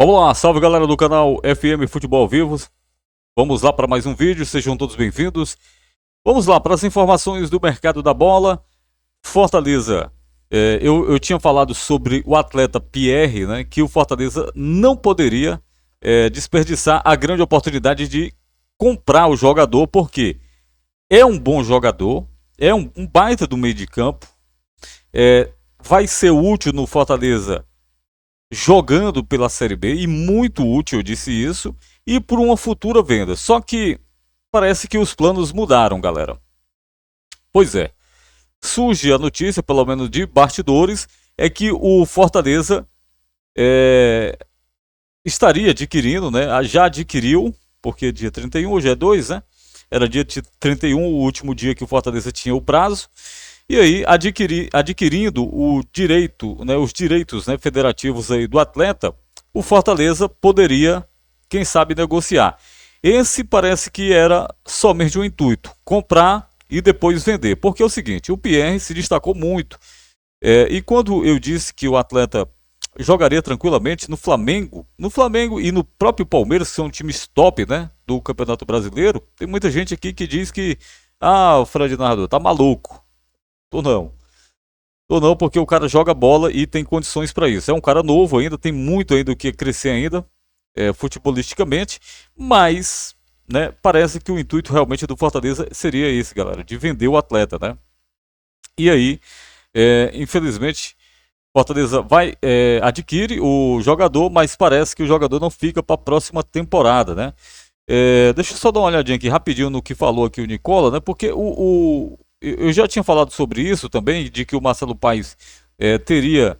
Vamos lá, salve galera do canal FM Futebol ao Vivo. Vamos lá para mais um vídeo, sejam todos bem-vindos. Vamos lá para as informações do mercado da bola. Fortaleza, eu tinha falado sobre o atleta Pierre, né, que o Fortaleza não poderia desperdiçar a grande oportunidade de comprar o jogador, porque é um bom jogador, é um baita do meio de campo, vai ser útil no Fortaleza jogando pela Série B, e muito útil, eu disse isso, e por uma futura venda. Só que parece que os planos mudaram, galera. Pois é, surge a notícia, pelo menos de bastidores, é que o Fortaleza estaria adquirindo, né? Já adquiriu, porque dia 31, hoje é 2, né? Era dia 31, o último dia que o Fortaleza tinha o prazo. E aí, adquirindo o direito, né, os direitos, né, federativos aí do atleta, o Fortaleza poderia, quem sabe, negociar. Esse parece que era somente um intuito, comprar e depois vender. Porque é o seguinte, o Pierre se destacou muito. E quando eu disse que o atleta jogaria tranquilamente no Flamengo e no próprio Palmeiras, que são times top, né, do Campeonato Brasileiro, tem muita gente aqui que diz que, o Fred Nardo tá maluco. Tô não. Tô não, porque o cara joga bola e tem condições para isso. É um cara novo ainda, tem muito ainda o que crescer ainda, futebolisticamente, mas, né, parece que o intuito realmente do Fortaleza seria esse, galera, de vender o atleta, né? E aí, infelizmente, Fortaleza vai adquire o jogador, mas parece que o jogador não fica para a próxima temporada, né? Deixa eu só dar uma olhadinha aqui rapidinho no que falou aqui o Nicola, né? Porque eu já tinha falado sobre isso também, de que o Marcelo Paes teria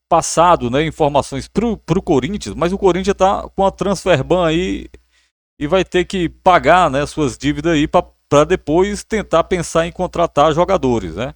passado, né, informações pro Corinthians, mas o Corinthians está com a transfer ban aí e vai ter que pagar, né, suas dívidas aí para depois tentar pensar em contratar jogadores, né?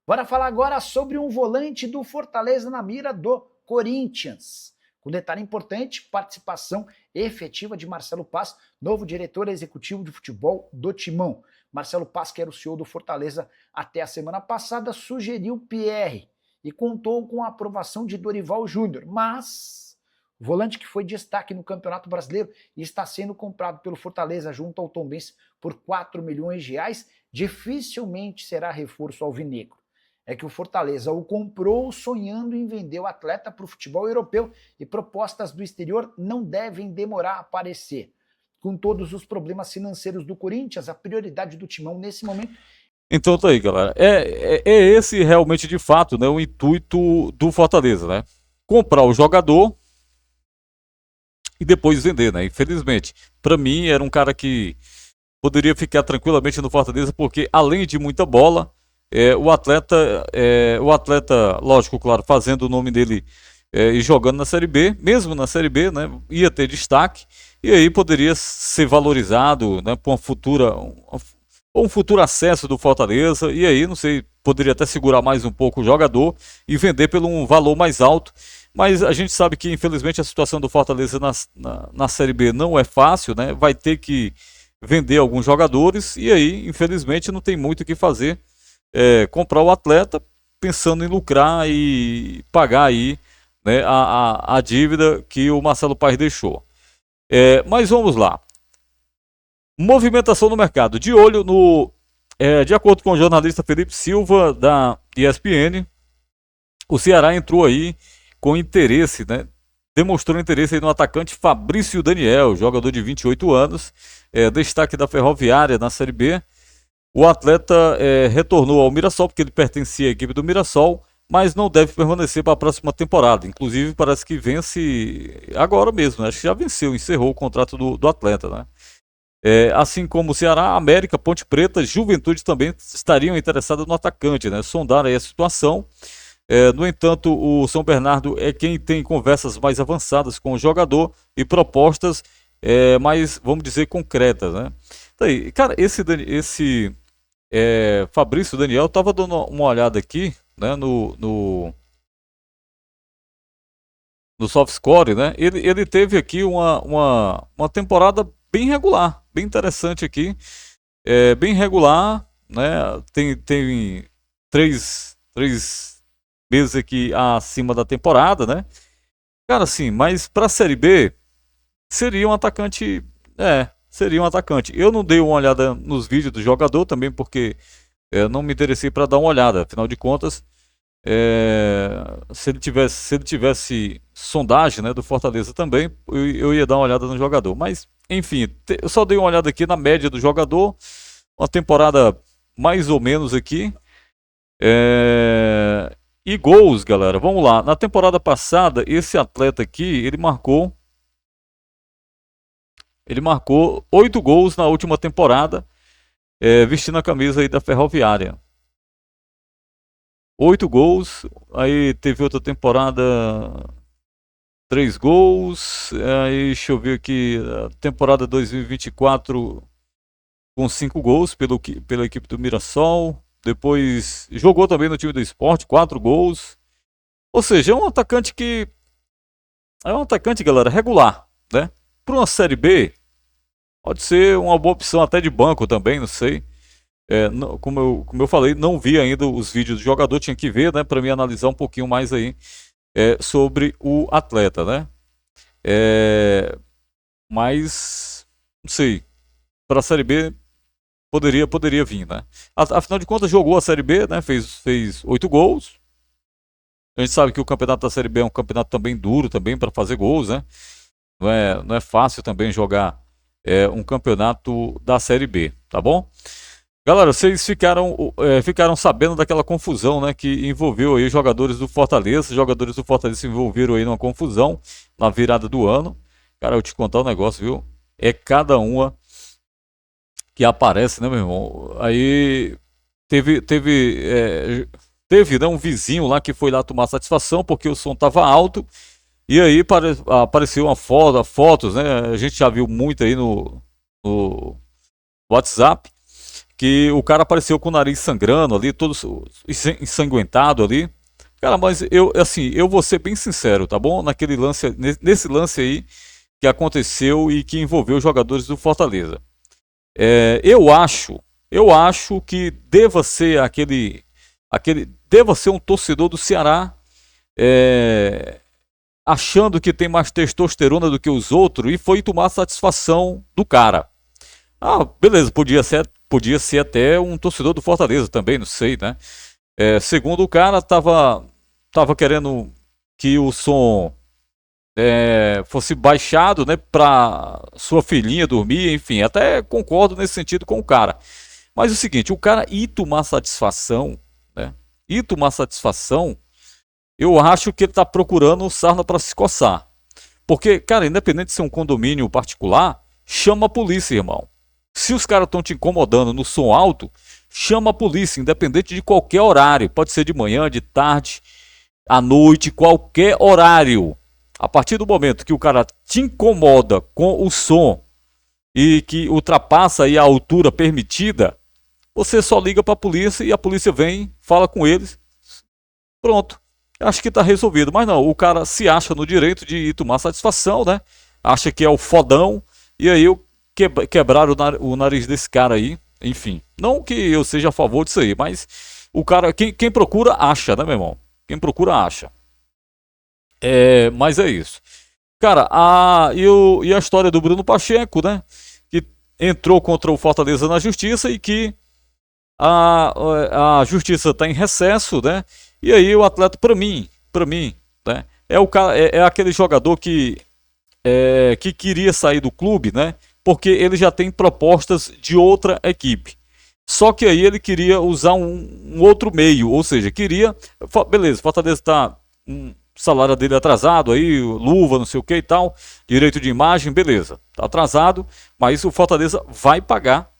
Bora falar agora sobre um volante do Fortaleza na mira do Corinthians. Com detalhe importante, participação efetiva de Marcelo Paes, novo diretor executivo de futebol do Timão. Marcelo Paes, que era o CEO do Fortaleza até a semana passada, sugeriu Pierre e contou com a aprovação de Dorival Júnior, mas o volante que foi destaque no Campeonato Brasileiro e está sendo comprado pelo Fortaleza junto ao Tombense por 4 milhões de reais, dificilmente será reforço alvinegro. É que o Fortaleza o comprou sonhando em vender o atleta para o futebol europeu e propostas do exterior não devem demorar a aparecer. Com todos os problemas financeiros do Corinthians, a prioridade do Timão nesse momento. Então tá aí, galera. É esse realmente de fato, né, o intuito do Fortaleza, né? Comprar o jogador e depois vender, né? Infelizmente, para mim era um cara que poderia ficar tranquilamente no Fortaleza, porque além de muita bola, o atleta, lógico, claro, fazendo o nome dele e jogando na Série B, mesmo na Série B, né, ia ter destaque e aí poderia ser valorizado, né, para um futuro acesso do Fortaleza, e aí, não sei, poderia até segurar mais um pouco o jogador e vender por um valor mais alto. Mas a gente sabe que, infelizmente, a situação do Fortaleza na Série B não é fácil, né? Vai ter que vender alguns jogadores e aí, infelizmente, não tem muito o que fazer. Comprar o atleta pensando em lucrar e pagar aí, né, a dívida que o Marcelo Paes deixou. Mas vamos lá. Movimentação no mercado. De olho no. De acordo com o jornalista Felipe Silva, da ESPN, o Ceará entrou aí com interesse, né? Demonstrou interesse aí no atacante Fabrício Daniel, jogador de 28 anos, destaque da Ferroviária na Série B. O atleta retornou ao Mirassol, porque ele pertencia à equipe do Mirassol, mas não deve permanecer para a próxima temporada. Inclusive, parece que vence agora mesmo, né? Acho que já venceu, encerrou o contrato do atleta, né? Assim como o Ceará, América, Ponte Preta, Juventude também estariam interessadas no atacante, né? Sondaram aí a situação. No entanto, o São Bernardo é quem tem conversas mais avançadas com o jogador e propostas mais, vamos dizer, concretas, né? Daí, cara, esse Fabrício Daniel estava dando uma olhada aqui, né, no SoftScore, né? Ele teve aqui uma temporada bem regular, bem interessante aqui, bem regular, né? Tem três meses aqui acima da temporada, né? Cara, assim, mas para a Série B seria um atacante, seria um atacante. Eu não dei uma olhada nos vídeos do jogador também porque não me interessei para dar uma olhada. Afinal de contas, se ele tivesse sondagem, né, do Fortaleza também, eu ia dar uma olhada no jogador. Mas, enfim, eu só dei uma olhada aqui na média do jogador, uma temporada mais ou menos aqui. E gols, galera, vamos lá. Na temporada passada, esse atleta aqui, ele marcou 8 gols na última temporada, vestindo a camisa aí da Ferroviária. 8 gols, aí teve outra temporada, 3 gols, aí deixa eu ver aqui, temporada 2024 com 5 gols pela equipe do Mirassol, depois jogou também no time do Sport, 4 gols, ou seja, é um atacante, galera, regular, né? Para uma Série B, pode ser uma boa opção até de banco também, não sei. Como eu falei, não vi ainda os vídeos do jogador, tinha que ver, né, para me analisar um pouquinho mais aí sobre o atleta, né? Mas não sei, para a Série B poderia vir, né? Afinal de contas, jogou a Série B, né? Fez 8 gols. A gente sabe que o campeonato da Série B é um campeonato também duro também para fazer gols, né? Não é fácil também jogar um campeonato da Série B, tá bom? Galera, vocês ficaram sabendo daquela confusão, né, que envolveu aí os jogadores do Fortaleza. Os jogadores do Fortaleza se envolveram aí numa confusão na virada do ano. Cara, eu te contar um negócio, viu? É cada uma que aparece, né, meu irmão? Aí teve, né, um vizinho lá que foi lá tomar satisfação porque o som tava alto. E aí apareceu fotos, né? A gente já viu muito aí no WhatsApp, que o cara apareceu com o nariz sangrando ali, todo ensanguentado ali. Cara, mas eu vou ser bem sincero, tá bom? Nesse lance aí que aconteceu e que envolveu os jogadores do Fortaleza. Eu acho que deva ser deva ser um torcedor do Ceará, achando que tem mais testosterona do que os outros e foi tomar satisfação do cara. Ah, beleza, podia ser até um torcedor do Fortaleza também, não sei, né? Segundo o cara, tava querendo que o som fosse baixado, né, pra sua filhinha dormir, enfim, até concordo nesse sentido com o cara. Mas é o seguinte, o cara ir tomar satisfação, né? Ir tomar satisfação, eu acho que ele tá procurando sarna para se coçar. Porque, cara, independente de ser um condomínio particular, chama a polícia, irmão. Se os caras estão te incomodando no som alto, chama a polícia, independente de qualquer horário. Pode ser de manhã, de tarde, à noite, qualquer horário. A partir do momento que o cara te incomoda com o som e que ultrapassa aí a altura permitida, você só liga para a polícia e a polícia vem, fala com eles. Pronto. Acho que está resolvido. Mas não, o cara se acha no direito de ir tomar satisfação, né? Acha que é o fodão. E aí quebraram o nariz desse cara aí. Enfim, não que eu seja a favor disso aí, mas o cara, quem procura acha, né, meu irmão? Quem procura acha. Mas é isso. Cara, e a história do Bruno Pacheco, né? Que entrou contra o Fortaleza na justiça e que a justiça está em recesso, né? E aí o atleta, para mim, né? É aquele jogador que queria sair do clube, né? Porque ele já tem propostas de outra equipe. Só que aí ele queria usar um outro meio, ou seja, beleza, Fortaleza está salário dele atrasado aí, luva, não sei o que e tal, direito de imagem, beleza, tá atrasado, mas o Fortaleza vai pagar,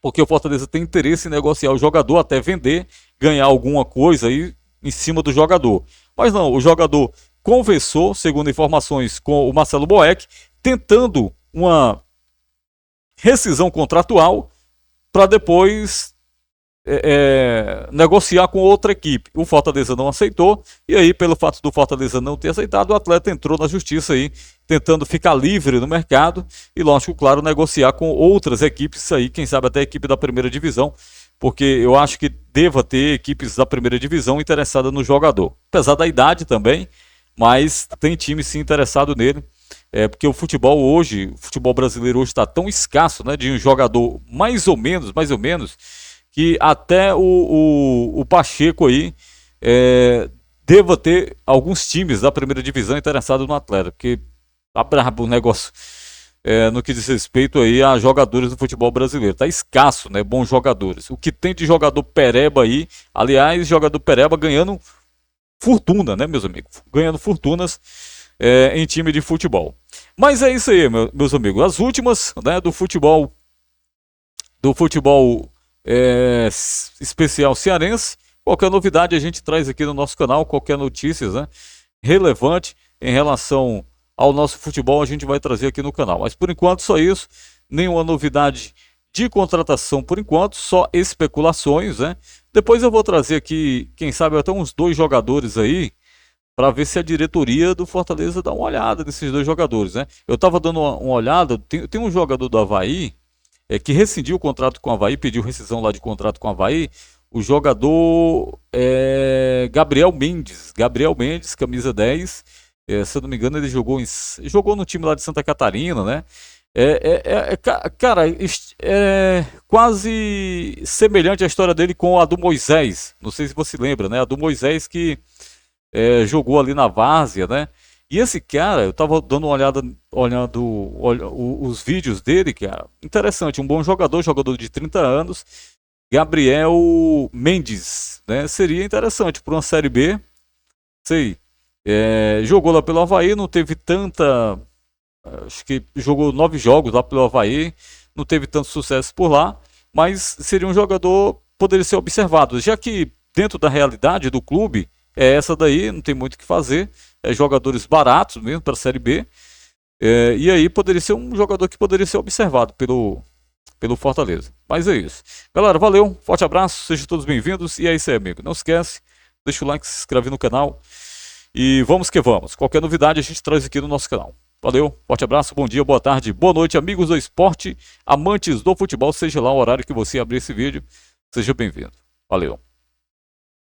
porque o Fortaleza tem interesse em negociar o jogador até vender, ganhar alguma coisa aí em cima do jogador. Mas não, o jogador conversou, segundo informações, com o Marcelo Boeck, tentando uma rescisão contratual para depois negociar com outra equipe. O Fortaleza não aceitou, e aí, pelo fato do Fortaleza não ter aceitado, o atleta entrou na justiça aí, tentando ficar livre no mercado e, lógico, claro, negociar com outras equipes aí, quem sabe até a equipe da primeira divisão, porque eu acho que deva ter equipes da primeira divisão interessadas no jogador. Apesar da idade também, mas tem time sim interessado nele. Porque o futebol hoje, o futebol brasileiro hoje está tão escasso, né, de um jogador mais ou menos, que até o Pacheco aí deva ter alguns times da primeira divisão interessados no atleta, porque tá brabo o negócio no que diz respeito aí a jogadores do futebol brasileiro. Tá escasso, né, bons jogadores. O que tem de jogador pereba aí, aliás, jogador pereba ganhando fortuna, né, meus amigos? Ganhando fortunas em time de futebol. Mas é isso aí, meus amigos. As últimas, né, do futebol especial cearense. Qualquer novidade a gente traz aqui no nosso canal, qualquer notícia, né, relevante em relação ao nosso futebol a gente vai trazer aqui no canal. Mas por enquanto só isso, nenhuma novidade de contratação por enquanto, só especulações, né? Depois eu vou trazer aqui, quem sabe até uns 2 jogadores aí, para ver se a diretoria do Fortaleza dá uma olhada nesses 2 jogadores, né? Eu estava dando uma olhada, tem um jogador do Avaí que rescindiu o contrato com o Avaí, pediu rescisão lá de contrato com o Avaí. O jogador Gabriel Mendes, camisa 10. Se eu não me engano, ele jogou no time lá de Santa Catarina, né? Cara, é quase semelhante a história dele com a do Moisés. Não sei se você lembra, né? A do Moisés que jogou ali na várzea, né? E esse cara, eu tava dando uma olhada, olhando os vídeos dele, cara. Interessante, um bom jogador de 30 anos. Gabriel Mendes, né? Seria interessante para uma Série B. Sei. Jogou lá pelo Avaí, não teve tanta. Acho que jogou 9 jogos lá pelo Avaí, não teve tanto sucesso por lá, mas seria um jogador, poderia ser observado, já que dentro da realidade do clube é essa daí, não tem muito o que fazer, jogadores baratos mesmo para a Série B, e aí poderia ser um jogador que poderia ser observado pelo Fortaleza. Mas é isso. Galera, valeu, forte abraço, sejam todos bem-vindos, e é isso aí, amigo. Não esquece, deixa o like, se inscreve no canal, e vamos que vamos. Qualquer novidade a gente traz aqui no nosso canal. Valeu, forte abraço, bom dia, boa tarde, boa noite, amigos do esporte, amantes do futebol, seja lá o horário que você abrir esse vídeo, seja bem-vindo. Valeu.